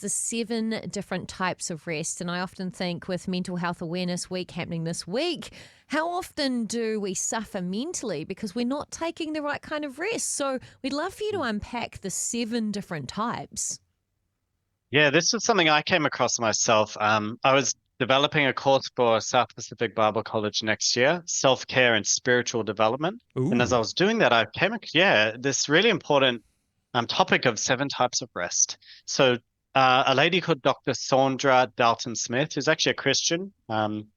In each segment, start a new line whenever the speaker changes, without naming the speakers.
the 7 different types of rest. And I often think with Mental Health Awareness Week happening this week, how often do we suffer mentally because we're not taking the right kind of rest? So we'd love for you to unpack the 7 different types.
Yeah, this is something I came across myself. I was developing a course for South Pacific Bible College next year, self-care and spiritual development. And as I
Ooh.
was doing that, I came, this really important topic of 7 types of rest. So a lady called Dr. Saundra Dalton-Smith, who's actually a Christian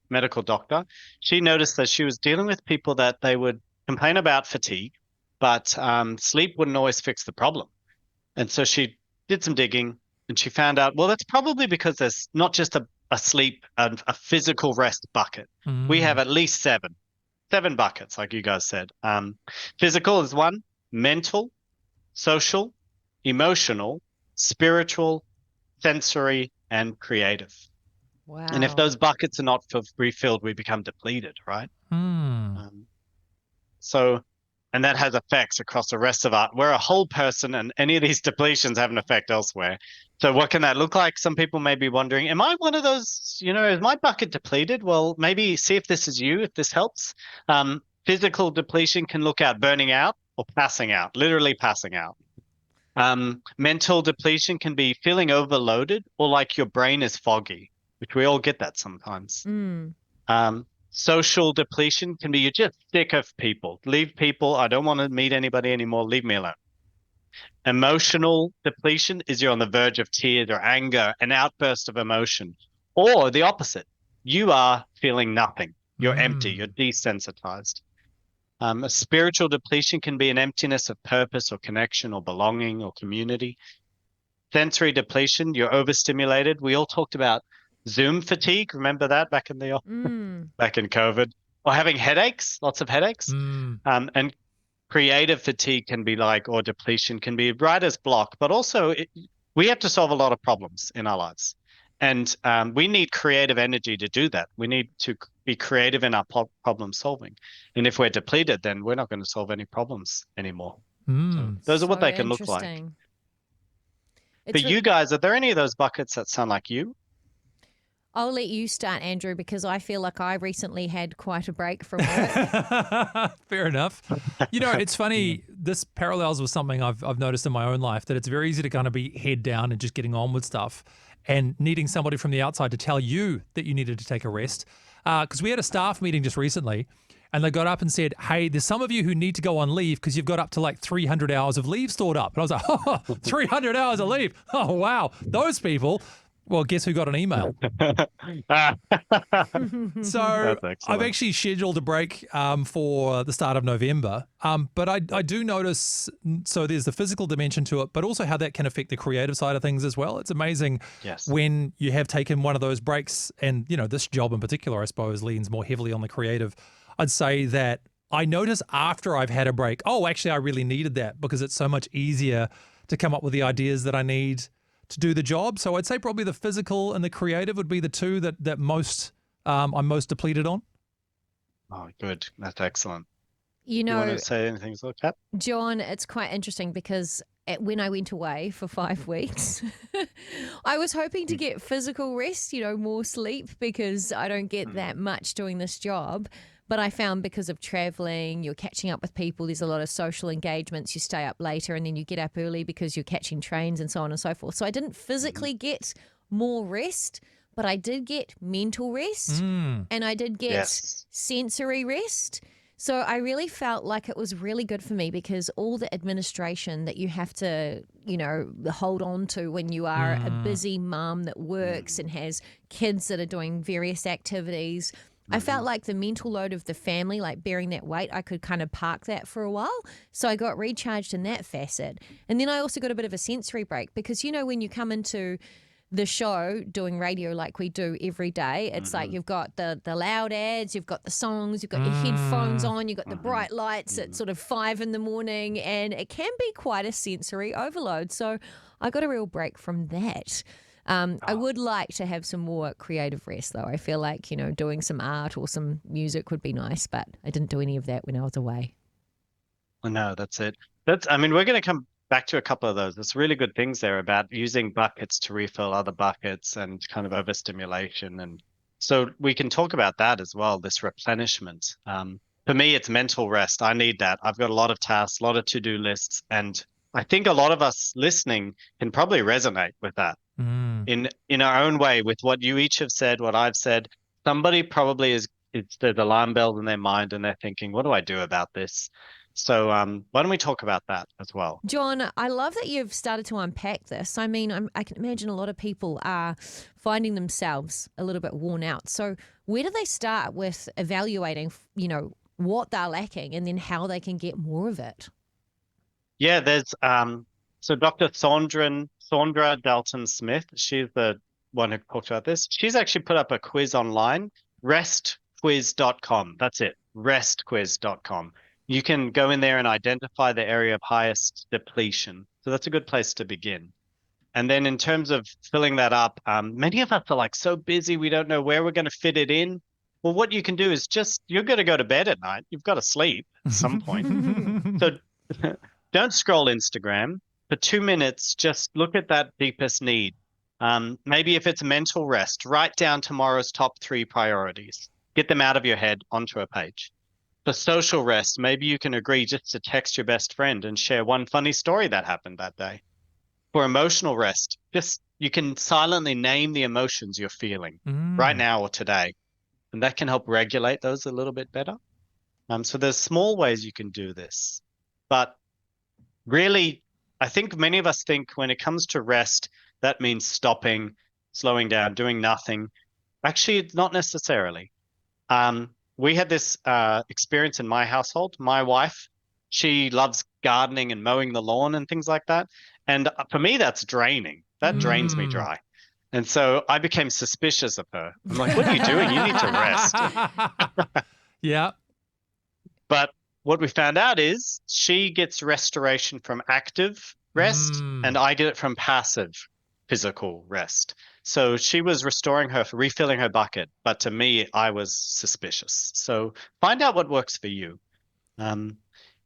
medical doctor, she noticed that she was dealing with people that they would complain about fatigue, but sleep wouldn't always fix the problem. And so she did some digging and she found out, well, that's probably because there's not just a sleep, a physical rest bucket. We have at least 7 buckets, like you guys said. Physical is 1, mental, social, emotional, spiritual, sensory, and creative.
Wow.
And if those buckets are not refilled, we become depleted, right? So, and that has effects across the rest of we're a whole person, and any of these depletions have an effect elsewhere. So what can that look like? Some people may be wondering, am I one of those, is my bucket depleted? Well, maybe see if this is you, if this helps. Physical depletion can look at burning out or passing out, literally passing out. Mental depletion can be feeling overloaded or like your brain is foggy, which we all get that sometimes. Social depletion can be you're just sick of people. Leave people. I don't want to meet anybody anymore. Leave me alone. Emotional depletion is you're on the verge of tears or anger, an outburst of emotion. Or the opposite. You are feeling nothing. You're empty. You're desensitized. A spiritual depletion can be an emptiness of purpose or connection or belonging or community. Sensory depletion, you're overstimulated. We all talked about Zoom fatigue. Remember that back in back in COVID? Or having headaches, lots of headaches. And creative fatigue can be or depletion can be writer's block, but also we have to solve a lot of problems in our lives. And we need creative energy to do that. We need to be creative in our problem solving. And if we're depleted, then we're not going to solve any problems anymore. So those are what they can look like. For you guys, are there any of those buckets that sound like you?
I'll let you start, Andrew, because I feel like I recently had quite a break from work.
Fair enough. It's funny. This parallels with something I've noticed in my own life, that it's very easy to kind of be head down and just getting on with stuff and needing somebody from the outside to tell you that you needed to take a rest. Because we had a staff meeting just recently and they got up and said, hey, there's some of you who need to go on leave because you've got up to like 300 hours of leave stored up. And I was like, oh, 300 hours of leave. Oh, wow. Those people. Well, guess who got an email? So I've actually scheduled a break for the start of November. But I do notice, so there's the physical dimension to it, but also how that can affect the creative side of things as well. It's amazing when you have taken one of those breaks, and, this job in particular, I suppose, leans more heavily on the creative. I'd say that I notice after I've had a break, oh, actually, I really needed that because it's so much easier to come up with the ideas that I need to do the job. So I'd say probably the physical and the creative would be the 2 that most I'm most depleted on.
Oh, good. That's excellent.
You
want to say anything like that?
John, it's quite interesting because when I went away for 5 weeks, I was hoping to get physical rest, more sleep, because I don't get that much doing this job. But I found because of traveling, you're catching up with people, there's a lot of social engagements, you stay up later and then you get up early because you're catching trains and so on and so forth. So I didn't physically get more rest, but I did get mental rest and I did get sensory rest. So I really felt like it was really good for me because all the administration that you have to, hold on to when you are a busy mum that works and has kids that are doing various activities, I felt like the mental load of the family, like bearing that weight, I could kind of park that for a while. So I got recharged in that facet. And then I also got a bit of a sensory break because, when you come into the show doing radio like we do every day, it's like you've got the loud ads, you've got the songs, you've got your headphones on, you've got the bright lights at sort of 5 in the morning, and it can be quite a sensory overload. So I got a real break from that. I would like to have some more creative rest, though. I feel like, doing some art or some music would be nice, but I didn't do any of that when I was away.
No, that's it. We're going to come back to a couple of those. There's really good things there about using buckets to refill other buckets and kind of overstimulation. And so we can talk about that as well, this replenishment. For me, it's mental rest. I need that. I've got a lot of tasks, a lot of to-do lists, and I think a lot of us listening can probably resonate with that in our own way with what you each have said, what I've said. Somebody probably it's the alarm bells in their mind and they're thinking, what do I do about this? So why don't we talk about that as well?
John, I love that you've started to unpack this. I mean, I can imagine a lot of people are finding themselves a little bit worn out. So where do they start with evaluating, what they're lacking and then how they can get more of it?
Yeah, there's so Dr. Sandra Dalton-Smith, she's the one who talked about this. She's actually put up a quiz online, restquiz.com. That's it, restquiz.com. You can go in there and identify the area of highest depletion. So that's a good place to begin. And then in terms of filling that up, many of us are like so busy, we don't know where we're going to fit it in. Well, what you can do is you're going to go to bed at night. You've got to sleep at some point. So don't scroll Instagram for 2 minutes. Just look at that deepest need. Maybe if it's mental rest, write down tomorrow's top 3 priorities. Get them out of your head onto a page. For social rest, maybe you can agree just to text your best friend and share one funny story that happened that day. For emotional rest, you can silently name the emotions you're feeling right now or today. And that can help regulate those a little bit better. So there's small ways you can do this. But really, I think many of us think when it comes to rest, that means stopping, slowing down, doing nothing. Actually, not necessarily. We had this experience in my household. My wife, she loves gardening and mowing the lawn and things like that. And for me, that's draining. That drains me dry. And so I became suspicious of her. I'm like, what are you doing? You need to rest.
Yeah.
But what we found out is she gets restoration from active rest and I get it from passive physical rest. So she was refilling her bucket. But to me, I was suspicious. So find out what works for you.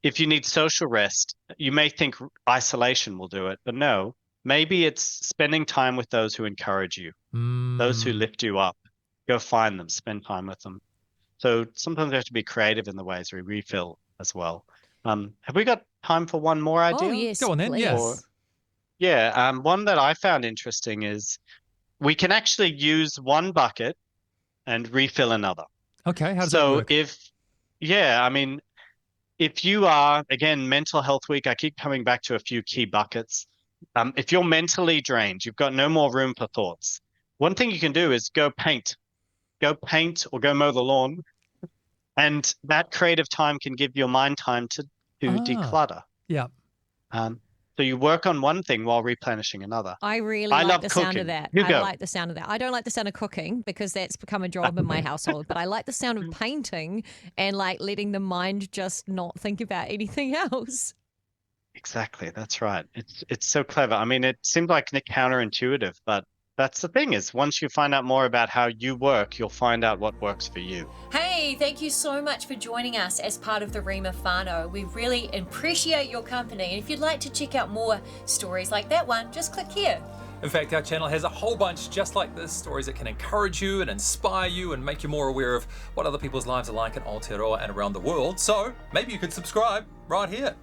If you need social rest, you may think isolation will do it, but no. Maybe it's spending time with those who encourage you, those who lift you up. Go find them, spend time with them. So sometimes we have to be creative in the ways we refill as well. Have we got time for one more idea?
Oh, yes,
Go on then,
please.
yes.
One that I found interesting is we can actually use one bucket and refill another.
Okay, how does that work?
If you are, again, mental health week, I keep coming back to a few key buckets. If you're mentally drained, you've got no more room for thoughts. One thing you can do is go paint or go mow the lawn. And that creative time can give your mind time to declutter.
Yeah.
So you work on one thing while replenishing another.
I like
love
the sound
cooking.
of that.
You go.
I like the sound of that. I don't like the sound of cooking because that's become a job in my household, but I like the sound of painting and like letting the mind just not think about anything else.
Exactly. That's right. It's so clever. I mean, it seems like counterintuitive, but that's the thing is once you find out more about how you work, you'll find out what works for you.
Hey, thank you so much for joining us as part of the Rhema whānau. We really appreciate your company. And if you'd like to check out more stories like that one, just click here.
In fact, our channel has a whole bunch just like this, stories that can encourage you and inspire you and make you more aware of what other people's lives are like in Aotearoa and around the world. So maybe you could subscribe right here.